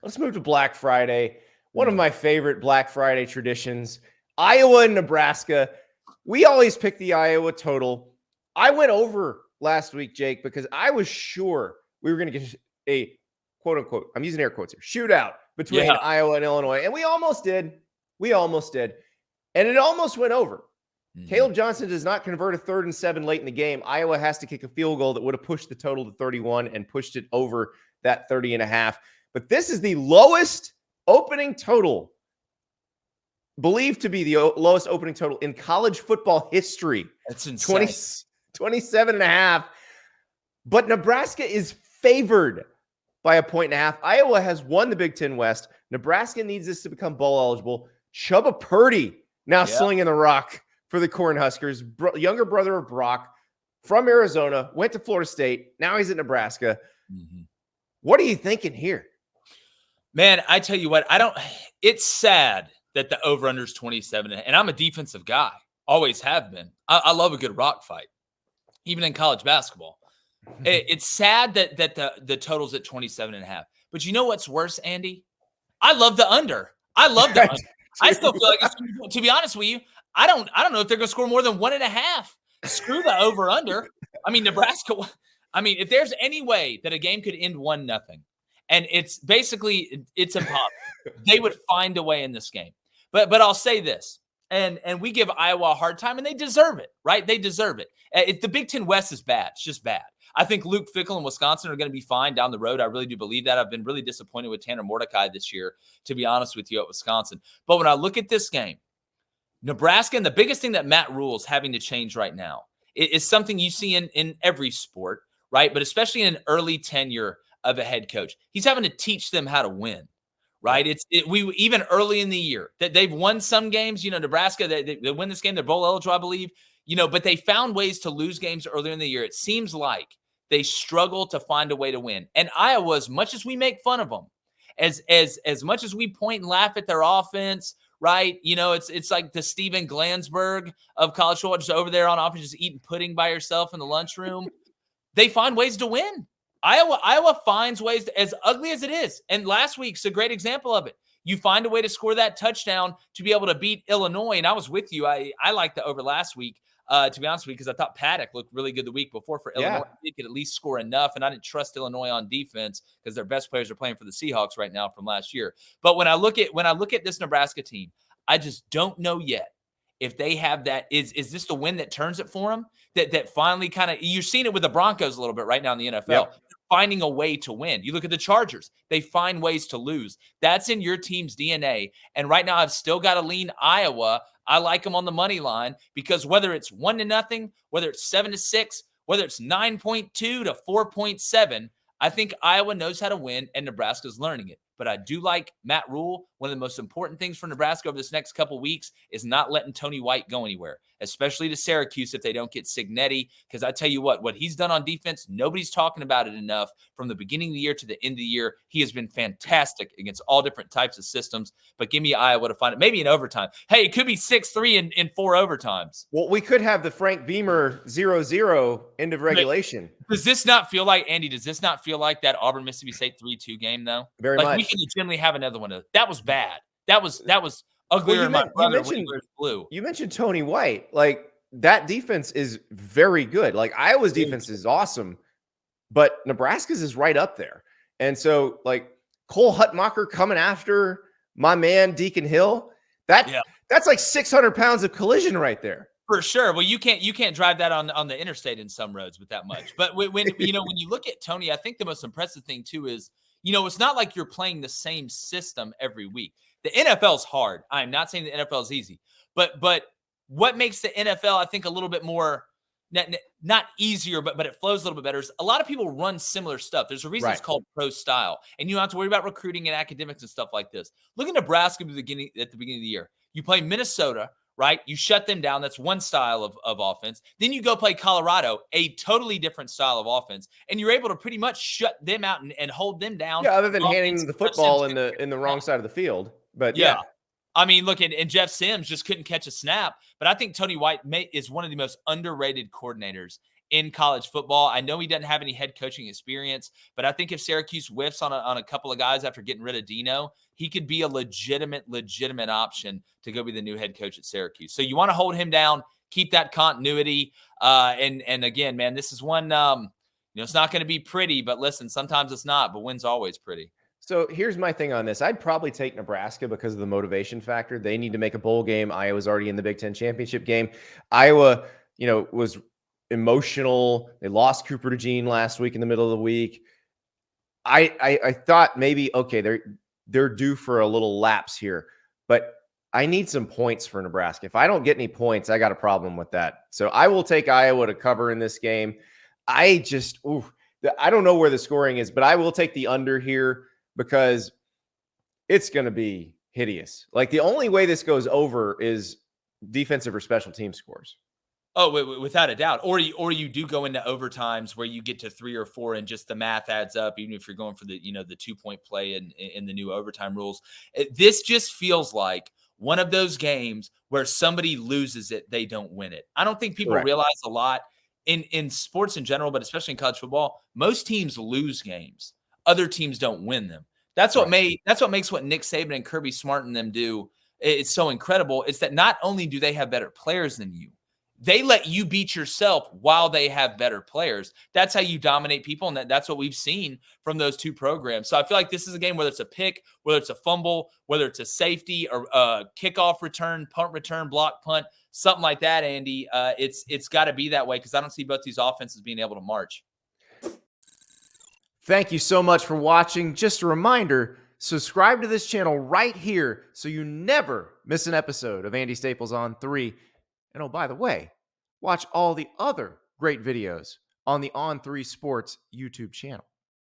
let's move to Black Friday. One of my favorite Black Friday traditions, Iowa and Nebraska. We always pick the Iowa total. I went over last week, Jake, because I was sure we were going to get a quote unquote, I'm using air quotes here, shootout between Iowa and Illinois. And we almost did. And it almost went over. Caleb Johnson does not convert a 3rd and 7 late in the game. Iowa has to kick a field goal that would have pushed the total to 31 and pushed it over that 30.5. But this is the lowest opening total, believed to be the lowest opening total in college football history. That's insane. 27.5. But Nebraska is favored by 1.5. Iowa has won the Big Ten West. Nebraska needs this to become bowl eligible. Chubba Purdy now slinging the rock for the Cornhuskers. Younger brother of Brock from Arizona, went to Florida State. Now he's at Nebraska. What are you thinking here? Man, I tell you what, it's sad that the over-under is 27. And I'm a defensive guy. Always have been. I love a good rock fight, even in college basketball. It's sad that the total's at 27.5. But you know what's worse, Andy? I love the under. I love the under. I still feel like, to be honest with you, I don't know if they're going to score more than 1.5. Screw the over-under. I mean, Nebraska. I mean, if there's any way that a game could end 1-0, and it's impossible, they would find a way in this game. But I'll say this, and we give Iowa a hard time, and they deserve it, right? They deserve it. If the Big Ten West is bad, it's just bad. I think Luke Fickell and Wisconsin are going to be fine down the road. I really do believe that. I've been really disappointed with Tanner Mordecai this year, to be honest with you, at Wisconsin. But when I look at this game, Nebraska, and the biggest thing that Matt Rhule is having to change right now is something you see in every sport, right? But especially in an early tenure of a head coach. He's having to teach them how to win, right? We even early in the year that they've won some games, Nebraska, they win this game, they're bowl eligible, I believe, but they found ways to lose games earlier in the year. It seems like they struggle to find a way to win. And Iowa, as much as we make fun of them, as much as we point and laugh at their offense, right? It's like the Steven Glansberg of college football, just over there on offense, just eating pudding by yourself in the lunchroom. They find ways to win. Iowa finds ways to, as ugly as it is. And last week's a great example of it. You find a way to score that touchdown to be able to beat Illinois. And I was with you. I liked the over last week, to be honest with you, because I thought Paddock looked really good the week before for Illinois. They could at least score enough. And I didn't trust Illinois on defense because their best players are playing for the Seahawks right now from last year. But when I look at this Nebraska team, I just don't know yet if they have that. Is this the win that turns it for them? That finally kind of, you're seeing it with the Broncos a little bit right now in the NFL. Yep. Finding a way to win. You look at the Chargers, they find ways to lose. That's in your team's DNA. And right now I've still got to lean Iowa. I like them on the money line because whether it's 1-0, whether it's 7-6, whether it's 9.2 to 4.7, I think Iowa knows how to win and Nebraska's learning it. But I do like Matt Rhule. One of the most important things for Nebraska over this next couple weeks is not letting Tony White go anywhere, especially to Syracuse if they don't get Signetti. Because I tell you what he's done on defense, nobody's talking about it enough. From the beginning of the year to the end of the year, he has been fantastic against all different types of systems. But give me Iowa to find it. Maybe in overtime. Hey, it could be 6-3 in 4 overtimes. Well, we could have the Frank Beamer 0-0 end of regulation. Does this not feel like, Andy, that Auburn-Mississippi State 3-2 game, though? Very much. We can legitimately have another one. That was bad. That was uglier than my brother when he wears blue. You mentioned Tony White. Like, that defense is very good. Like, Iowa's defense is awesome, but Nebraska's is right up there. And so, like, Cole Hutmacher coming after my man Deacon Hill, that's like 600 pounds of collision right there. For sure. Well, you can't drive that on the interstate in some roads with that much. But when when you look at Tony, I think the most impressive thing too is, it's not like you're playing the same system every week. The NFL's hard. I'm not saying the NFL is easy, but what makes the NFL, I think, a little bit more not easier, but it flows a little bit better. Is a lot of people run similar stuff. There's a reason it's called pro style, and you don't have to worry about recruiting and academics and stuff like this. Look at Nebraska at the beginning of the year. You play Minnesota, right? You shut them down. That's one style of offense. Then you go play Colorado, a totally different style of offense, and you're able to pretty much shut them out and hold them down. Yeah, other than handing the football in the wrong side of the field. But yeah. I mean, look, and Jeff Sims just couldn't catch a snap. But I think Tony White is one of the most underrated coordinators in college football. I know he doesn't have any head coaching experience, but I think if Syracuse whiffs on a couple of guys after getting rid of Dino, he could be a legitimate option to go be the new head coach at Syracuse. So you want to hold him down, keep that continuity. And again, man, this is one, it's not going to be pretty, but listen, sometimes it's not, but win's always pretty. So here's my thing on this. I'd probably take Nebraska because of the motivation factor. They need to make a bowl game. Iowa's already in the Big Ten championship game. Iowa, was emotional. They lost Cooper DeJean last week in the middle of the week. I thought maybe, okay, they're due for a little lapse here, but I need some points for Nebraska. If I don't get any points, I got a problem with that. So I will take Iowa to cover in this game. I don't know where the scoring is, but I will take the under here because it's going to be hideous. Like, the only way this goes over is defensive or special team scores. Oh, without a doubt. Or you do go into overtimes where you get to 3 or 4 and just the math adds up, even if you're going for the 2-point play in the new overtime rules. This just feels like one of those games where somebody loses it, they don't win it. I don't think people realize a lot in sports in general, but especially in college football, most teams lose games. Other teams don't win them. That's what makes what Nick Saban and Kirby Smart and them do. It's so incredible. It's that not only do they have better players than you, they let you beat yourself while they have better players. That's how you dominate people, and that's what we've seen from those two programs. So I feel like this is a game, whether it's a pick, whether it's a fumble, whether it's a safety or a kickoff return, punt return, block punt, something like that, Andy. It's got to be that way because I don't see both these offenses being able to march. Thank you so much for watching. Just a reminder, subscribe to this channel right here so you never miss an episode of Andy Staples on 3. And oh, by the way, watch all the other great videos on the On3 Sports YouTube channel.